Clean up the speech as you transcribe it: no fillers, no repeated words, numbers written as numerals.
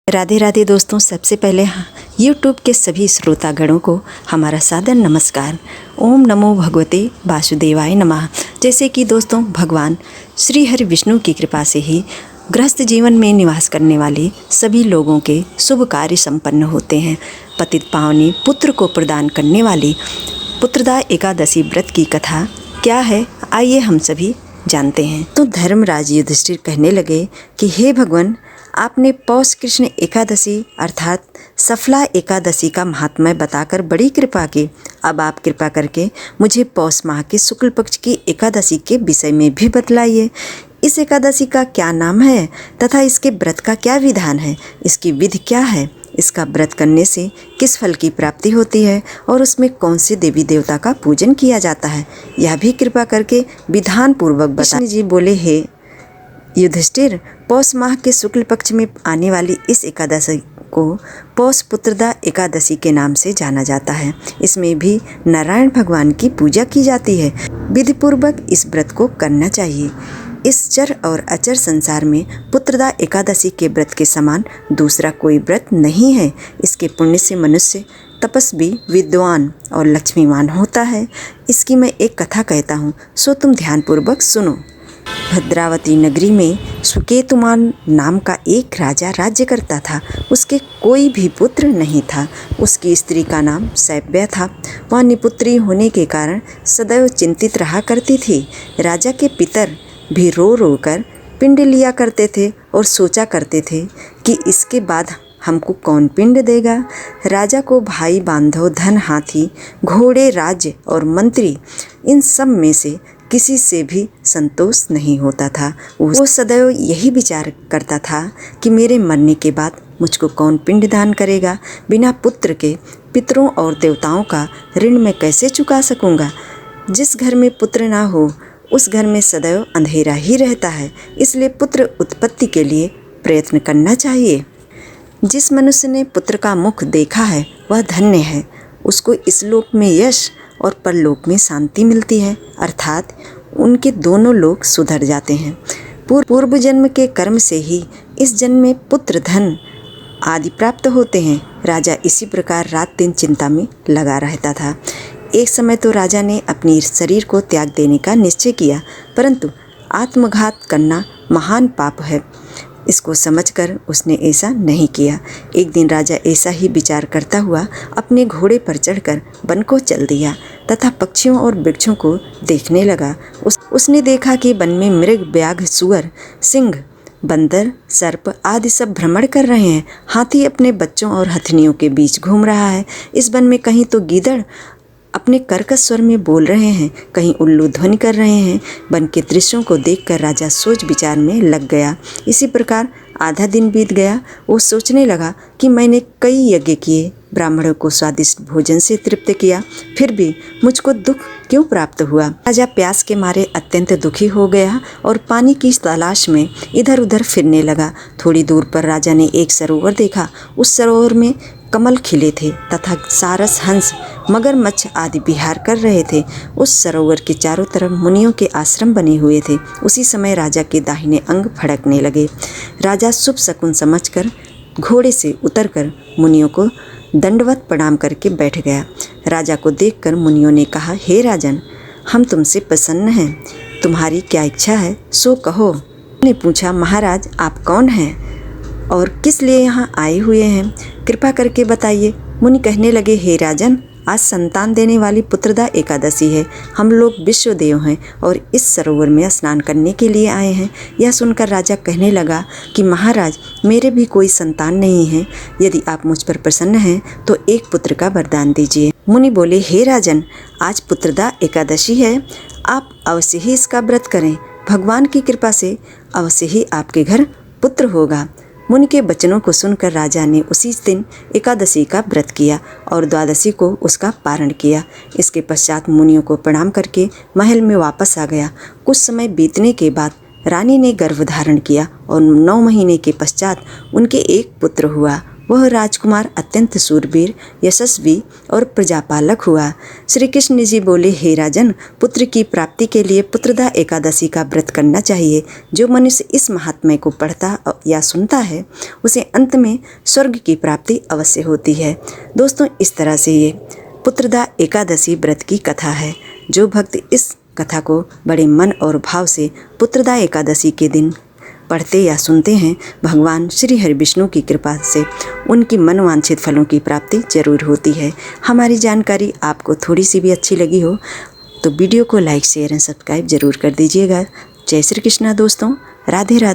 राधे राधे दोस्तों, सबसे पहले YouTube के सभी श्रोतागणों को हमारा सादर नमस्कार। ओम नमो भगवते वासुदेवाय नमः। जैसे कि दोस्तों, भगवान श्री हरि विष्णु की कृपा से ही गृहस्थ जीवन में निवास करने वाले सभी लोगों के शुभ कार्य संपन्न होते हैं। पतित पावनी पुत्र को प्रदान करने वाली पुत्रदा एकादशी व्रत की कथा क्या है, आइए हम सभी जानते हैं। तो धर्मराज युधिष्ठिर कहने लगे कि हे भगवान, आपने पौष कृष्ण एकादशी अर्थात सफला एकादशी का महात्म्य बताकर बड़ी कृपा की। अब आप कृपा करके मुझे पौष माह के शुक्ल पक्ष की एकादशी के विषय में भी बतलाइए। इस एकादशी का क्या नाम है तथा इसके व्रत का क्या विधान है, इसकी विधि क्या है, इसका व्रत करने से किस फल की प्राप्ति होती है और उसमें कौन से देवी देवता का पूजन किया जाता है, यह भी कृपा करके विधान पूर्वक बताइए। जी बोले, हे युधिष्ठिर, पौष माह के शुक्ल पक्ष में आने वाली इस एकादशी को पौष पुत्रदा एकादशी के नाम से जाना जाता है। इसमें भी नारायण भगवान की पूजा की जाती है। विधि पूर्वक इस व्रत को करना चाहिए। इस चर और अचर संसार में पुत्रदा एकादशी के व्रत के समान दूसरा कोई व्रत नहीं है। इसके पुण्य से मनुष्य तपस्वी, विद्वान और लक्ष्मीवान होता है। इसकी मैं एक कथा कहता हूँ, सो तुम ध्यानपूर्वक सुनो। भद्रावती नगरी में सुकेतुमान नाम का एक राजा राज्य करता था। उसके कोई भी पुत्र नहीं था। उसकी स्त्री का नाम सैव्या था। वह निपुत्री होने के कारण सदैव चिंतित रहा करती थी। राजा के पितर भी रो रो कर पिंड लिया करते थे और सोचा करते थे कि इसके बाद हमको कौन पिंड देगा। राजा को भाई बांधव, धन, हाथी, घोड़े, राज्य और मंत्री, इन सब में से किसी से भी संतोष नहीं होता था। वो सदैव यही विचार करता था कि मेरे मरने के बाद मुझको कौन पिंड दान करेगा। बिना पुत्र के पितरों और देवताओं का ऋण मैं कैसे चुका सकूंगा। जिस घर में पुत्र ना हो उस घर में सदैव अंधेरा ही रहता है। इसलिए पुत्र उत्पत्ति के लिए प्रयत्न करना चाहिए। जिस मनुष्य ने पुत्र का मुख देखा है वह धन्य है। उसको इस लोक में यश और परलोक में शांति मिलती है, अर्थात उनके दोनों लोक सुधर जाते हैं। पूर्व जन्म के कर्म से ही इस जन्म में पुत्र, धन आदि प्राप्त होते हैं। राजा इसी प्रकार रात दिन चिंता में लगा रहता था। एक समय तो राजा ने अपनी शरीर को त्याग देने का निश्चय किया, परंतु आत्मघात करना महान पाप है। इसको समझकर उसने ऐसा नहीं किया। एक दिन राजा ऐसा ही विचार करता हुआ अपने घोड़े पर चढ़कर वन को चल दिया तथा पक्षियों और वृक्षों को देखने लगा। उसने देखा कि वन में मृग, व्याघ्र, सुअर, सिंह, बंदर, सर्प आदि सब भ्रमण कर रहे हैं। हाथी अपने बच्चों और हथनियों के बीच घूम रहा है। इस वन में कहीं तो गीदड़ अपने कर्कश स्वर में बोल रहे हैं, कहीं उल्लू ध्वनि कर रहे हैं। वन के दृश्यों को देखकर राजा सोच विचार में लग गया। इसी प्रकार आधा दिन बीत गया। वो सोचने लगा कि मैंने कई यज्ञ किए, ब्राह्मणों को स्वादिष्ट भोजन से तृप्त किया, फिर भी मुझको दुख क्यों प्राप्त हुआ। राजा प्यास के मारे अत्यंत दुखी हो गया और पानी की तलाश में इधर उधर फिरने लगा। थोड़ी दूर पर राजा ने एक सरोवर देखा। उस सरोवर में कमल खिले थे तथा सारस, हंस, मगरमच्छ आदि विहार कर रहे थे। उस सरोवर के चारों तरफ मुनियों के आश्रम बने हुए थे। उसी समय राजा के दाहिने अंग फड़कने लगे। राजा शुभ शकुन समझकर घोड़े से उतरकर मुनियों को दंडवत प्रणाम करके बैठ गया। राजा को देखकर मुनियों ने कहा, हे राजन, हम तुमसे प्रसन्न हैं। तुम्हारी क्या इच्छा है सो कहो। ने पूछा, महाराज आप कौन हैं और किस लिए यहाँ आए हुए हैं, कृपा करके बताइए। मुनि कहने लगे, हे राजन, आज संतान देने वाली पुत्रदा एकादशी है। हम लोग विश्वदेव हैं और इस सरोवर में स्नान करने के लिए आए हैं। यह सुनकर राजा कहने लगा कि महाराज, मेरे भी कोई संतान नहीं है। यदि आप मुझ पर प्रसन्न हैं तो एक पुत्र का वरदान दीजिए। मुनि बोले, हे राजन, आज पुत्रदा एकादशी है, आप अवश्य ही इसका व्रत करें। भगवान की कृपा से अवश्य ही आपके घर पुत्र होगा। मुनि के वचनों को सुनकर राजा ने उसी दिन एकादशी का व्रत किया और द्वादशी को उसका पारण किया। इसके पश्चात मुनियों को प्रणाम करके महल में वापस आ गया। कुछ समय बीतने के बाद रानी ने गर्भ धारण किया और 9 महीने के पश्चात उनके एक पुत्र हुआ। वह राजकुमार अत्यंत सूरवीर, यशस्वी और प्रजापालक हुआ। श्री कृष्ण जी बोले, हे राजन, पुत्र की प्राप्ति के लिए पुत्रदा एकादशी का व्रत करना चाहिए। जो मनुष्य इस महात्म्य को पढ़ता या सुनता है उसे अंत में स्वर्ग की प्राप्ति अवश्य होती है। दोस्तों, इस तरह से ये पुत्रदा एकादशी व्रत की कथा है। जो भक्त इस कथा को बड़े मन और भाव से पुत्रदा एकादशी के दिन पढ़ते या सुनते हैं, भगवान श्री हरि विष्णु की कृपा से उनकी मनवांछित फलों की प्राप्ति जरूर होती है। हमारी जानकारी आपको थोड़ी सी भी अच्छी लगी हो तो वीडियो को लाइक, शेयर एंड सब्सक्राइब जरूर कर दीजिएगा। जय श्री कृष्णा दोस्तों, राधे राधे।